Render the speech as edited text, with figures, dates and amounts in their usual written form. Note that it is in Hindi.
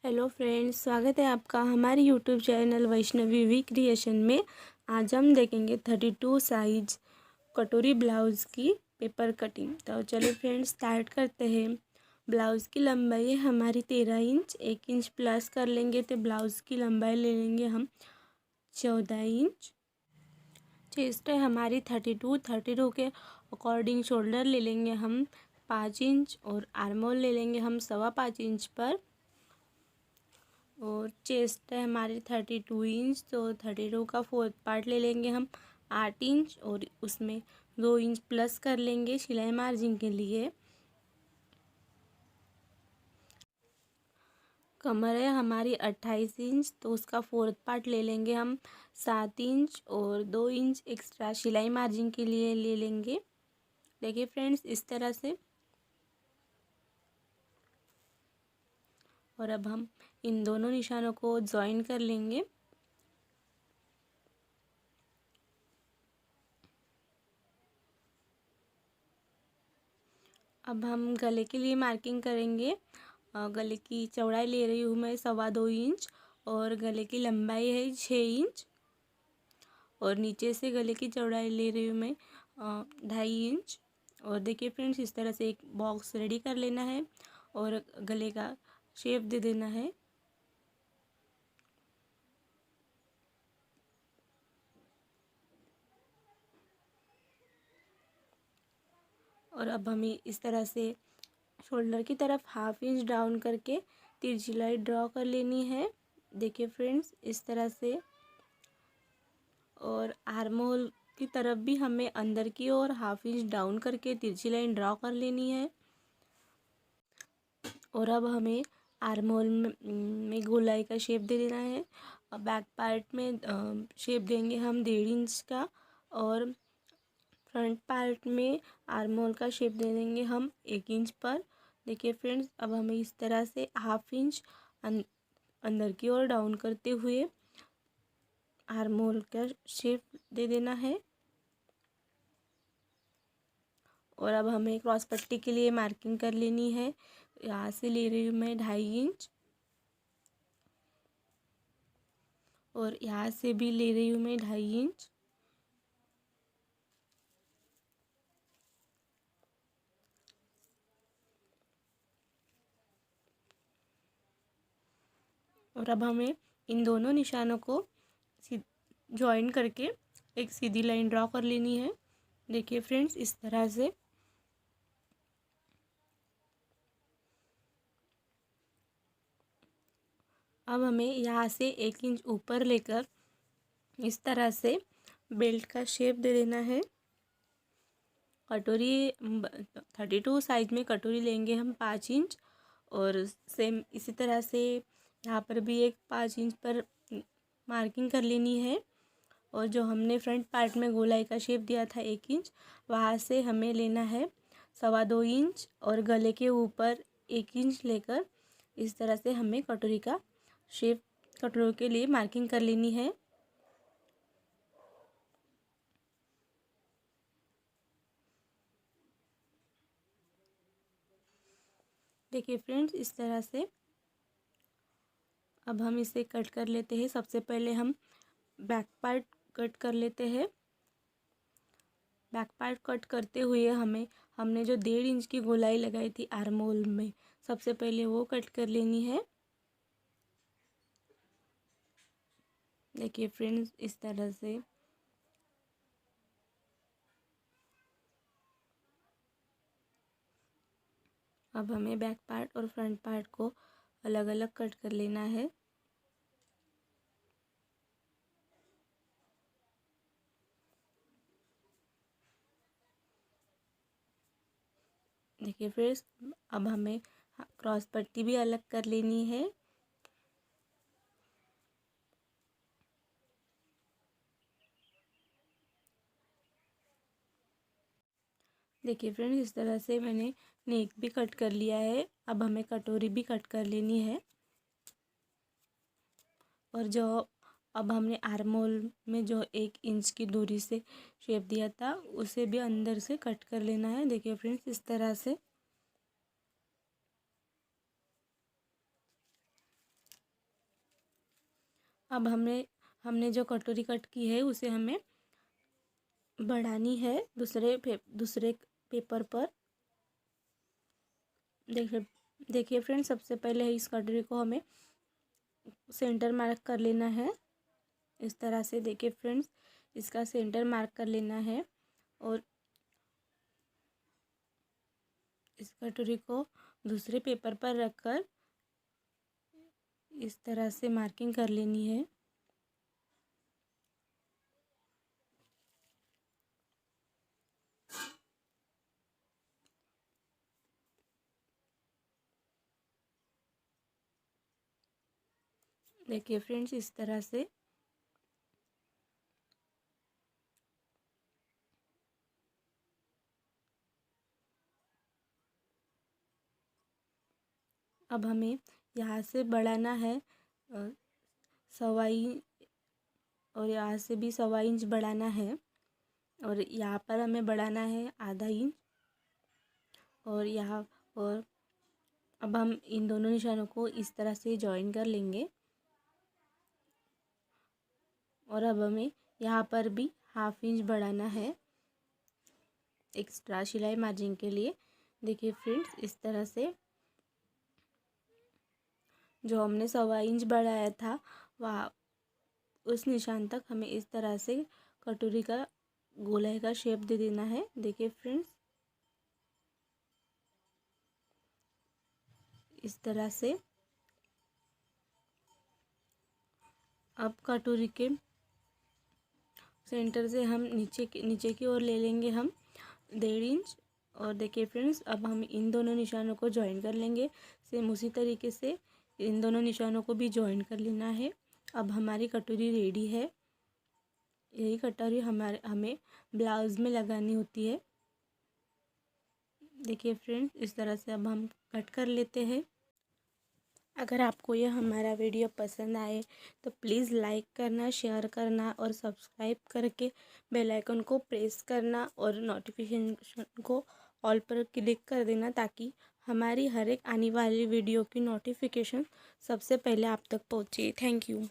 हेलो फ्रेंड्स, स्वागत है आपका हमारे YouTube channel Vaishnavi V creation में। आज हम देखेंगे 32 साइज कटोरी ब्लाउज़ की पेपर कटिंग। तो चलिए फ्रेंड्स स्टार्ट करते हैं। ब्लाउज़ की लंबाई है हमारी 13 इंच। 1 इंच प्लस कर लेंगे तो ब्लाउज़ की लंबाई ले लेंगे हम 14 इंच। चेस्ट है हमारी 32 के अकॉर्डिंग शोल्डर ले लेंगे हम 5 इंच और आर्मोल ले लेंगे हम 5.25 इंच पर। और चेस्ट है हमारी 32 इंच, तो 32 का 4th पार्ट ले लेंगे हम 8 इंच और उसमें 2 इंच प्लस कर लेंगे सिलाई मार्जिन के लिए। कमर है हमारी 28 इंच, तो उसका 4th पार्ट ले लेंगे हम 7 इंच और 2 इंच एक्स्ट्रा सिलाई मार्जिन के लिए ले लेंगे। देखिए फ्रेंड्स इस तरह से। और अब हम इन दोनों निशानों को ज्वाइन कर लेंगे। अब हम गले के लिए मार्किंग करेंगे। गले की चौड़ाई ले रही हूँ मैं 2.25 इंच और गले की लंबाई है 6 इंच और नीचे से गले की चौड़ाई ले रही हूँ मैं 2.5 इंच। और देखिए फ्रेंड्स इस तरह से एक बॉक्स रेडी कर लेना है और गले का शेप दे देना है। और अब हमें इस तरह से शोल्डर की तरफ 1/2 इंच डाउन करके तिरछी लाइन ड्रॉ कर लेनी है। देखिए फ्रेंड्स इस तरह से। और आर्महोल की तरफ भी हमें अंदर की ओर 1/2 इंच डाउन करके तिरछी लाइन ड्रॉ कर लेनी है। और अब हमें आर्महोल में गोलाई का शेप दे देना है। बैक पार्ट में शेप देंगे हम 1.5 इंच का और फ्रंट पार्ट में आर्महोल का शेप दे देंगे हम 1 इंच पर। देखिए फ्रेंड्स अब हमें इस तरह से 1/2 इंच अंदर की ओर डाउन करते हुए आर्महोल का शेप दे देना है। और अब हमें क्रॉस पट्टी के लिए मार्किंग कर लेनी है। यहाँ से ले रही हूँ मैं 2.5 इंच और यहाँ से भी ले रही हूँ मैं 2.5 इंच। और अब हमें इन दोनों निशानों को जॉइन करके एक सीधी लाइन ड्रॉ कर लेनी है। देखिए फ्रेंड्स इस तरह से। अब हमें यहाँ से 1 इंच ऊपर लेकर इस तरह से बेल्ट का शेप दे देना है। कटोरी 32 साइज में कटोरी लेंगे हम 5 इंच और सेम इसी तरह से यहाँ पर भी एक 5 इंच पर मार्किंग कर लेनी है। और जो हमने फ्रंट पार्ट में गोलाई का शेप दिया था 1 इंच, वहाँ से हमें लेना है 2.25 इंच और गले के ऊपर 1 इंच लेकर इस तरह से हमें कटोरी का शेप कटोरी के लिए मार्किंग कर लेनी है। देखिए फ्रेंड्स इस तरह से। अब हम इसे कट कर लेते हैं। सबसे पहले हम बैक पार्ट कट कर लेते हैं। बैक पार्ट कट करते हुए हमने जो 1.5 इंच की गोलाई लगाई थी आर्महोल में, सबसे पहले वो कट कर लेनी है। देखिए फ्रेंड्स इस तरह से। अब हमें बैक पार्ट और फ्रंट पार्ट को अलग अलग कट कर लेना है। देखिए फ्रेंड्स अब हमें क्रॉस पट्टी भी अलग कर लेनी है। देखिए फ्रेंड्स इस तरह से मैंने नेक भी कट कर लिया है। अब हमें कटोरी भी कट कर लेनी है। और जो अब हमने आर्महोल में जो 1 इंच की दूरी से शेप दिया था उसे भी अंदर से कट कर लेना है। देखिए फ्रेंड्स इस तरह से। अब हमने जो कटोरी कट की है उसे हमें बढ़ानी है दूसरे पेपर पर। देखिए फ्रेंड्स, सबसे पहले इस कटोरी को हमें सेंटर मार्क कर लेना है इस तरह से। देखिए फ्रेंड्स, इसका सेंटर मार्क कर लेना है और इस कटोरी को दूसरे पेपर पर रखकर इस तरह से मार्किंग कर लेनी है। देखिए फ्रेंड्स, इस तरह से अब हमें यहाँ से बढ़ाना है 1.25 इंच और यहाँ से भी 1.25 इंच बढ़ाना है और यहाँ पर हमें बढ़ाना है ½ इंच और यहाँ। और अब हम इन दोनों निशानों को इस तरह से जॉइन कर लेंगे और अब हमें यहाँ पर भी ½ इंच बढ़ाना है एक्स्ट्रा सिलाई मार्जिन के लिए। देखिए फ्रेंड्स, इस तरह से जो हमने 1.25 इंच बढ़ाया था वहाँ उस निशान तक हमें इस तरह से कटोरी का गोलाई का शेप दे देना है। देखिए फ्रेंड्स, इस तरह से। अब कटोरी के सेंटर से हम नीचे की ओर ले लेंगे हम 1.5 इंच और देखिए फ्रेंड्स, अब हम इन दोनों निशानों को ज्वाइन कर लेंगे। सेम उसी तरीके से इन दोनों निशानों को भी ज्वाइन कर लेना है। अब हमारी कटोरी रेडी है। यही कटोरी हमें ब्लाउज में लगानी होती है। देखिए फ्रेंड्स, इस तरह से अब हम कट कर लेते हैं। अगर आपको यह हमारा वीडियो पसंद आए तो प्लीज़ लाइक करना, शेयर करना और सब्सक्राइब करके बेल आइकन को प्रेस करना और नोटिफिकेशन को ऑल पर क्लिक कर देना ताकि हमारी हर एक आने वाली वीडियो की नोटिफिकेशन सबसे पहले आप तक पहुँचे। Thank you.